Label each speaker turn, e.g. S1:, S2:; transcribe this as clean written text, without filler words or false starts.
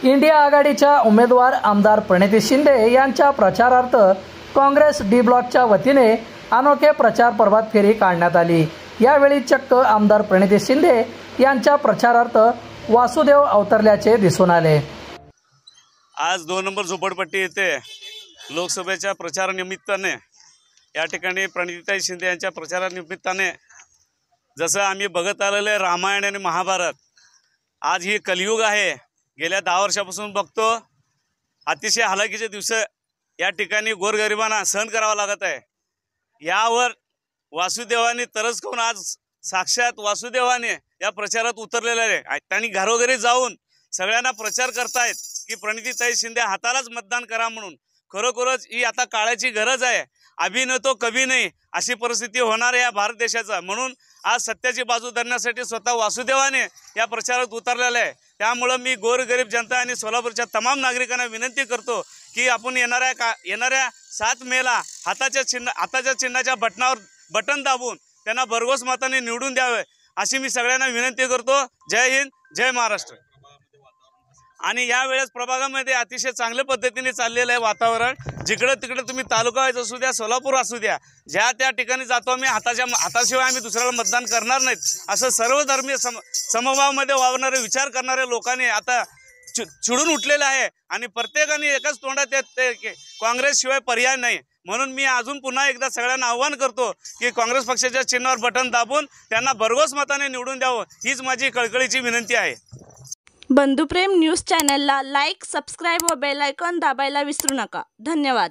S1: India आघाडीच्या उमेदवार आमदार प्रणिती शिंदे यांच्या प्रचारार्थ काँग्रेस डी ब्लॉकच्या वतीने अनोखे प्रचार प्रभात फेरी काढण्यात आली। यावेळी चक्क आमदार प्रणिती शिंदे यांच्या प्रचारार्थ वासुदेव अवतरल्याचे दिसून आले।
S2: आज 2 नंबर झोपडपट्टी येथे लोकसभेच्या प्रचारानिमित्ताने या ठिकाणी प्रणितीताई शिंदे यांच्या प्रचारानिमित्ताने जसं आम्ही बघत आलेले रामायण आणि महाभारत, आज ही कलियुग आहे। गेल्या 10 वर्षापासून बघतो अतिशय हालाकीचे दिवस या ठिकाणी गोरगरिबांना सहन करावा लागत आहे। यावर वासुदेवाने तरस करून आज साक्षात वासुदेवाने या प्रचारात उतरलेले आहे। त्यांनी घरोघरी जाऊन सगळ्यांना प्रचार करतायत की प्रणितीताई शिंदे हातालाच मतदान करा म्हणून। खरोखरच ही आता काळाची गरज आहे। अभी न तो कभी नाही अशी परिस्थिती होणार आहे या भारत देशाचा। म्हणून आज सत्याची बाजू धरण्यासाठी स्वतः वासुदेवाने या प्रचारात उतरलेला आहे। त्यामुळे मी गोरगरीब जनता आणि सोलापूरच्या तमाम नागरिकांना विनंती करतो की आपण येणाऱ्या 7 मेला हाताच्या चिन्हाच्या बटनावर बटन दाबून त्यांना भरघोस मताने निवडून द्यावे अशी मी सगळ्यांना विनंती करतो। जय हिंद, जय महाराष्ट्र। आणि या वेळेस प्रभागामध्ये अतिशय चांगल्या पद्धतीने चाललेलं आहे वातावरण। जिकडे तिकडे तुम्ही तालुका असू द्या, सोलापूर असू द्या, ज्या त्या ठिकाणी जातो आम्ही हाताशिवाय आम्ही दुसऱ्याला मतदान करणार नाहीत असं सर्व धर्मीय समभावामध्ये वावरणारे विचार करणारे लोकांनी आता चिडून उठलेलं आहे। आणि प्रत्येकाने एकच तोंडात काँग्रेसशिवाय पर्याय नाही। म्हणून मी अजून पुन्हा एकदा सगळ्यांना आव्हान करतो की काँग्रेस पक्षाच्या चिन्हावर बटन दाबून त्यांना भरघोस मताने निवडून द्यावं हीच माझी कळकळीची विनंती आहे।
S3: बंधुप्रेम न्यूज चॅनलला लाईक, सबस्क्राईब व बेल आयकॉन दाबायला विसरू नका। धन्यवाद।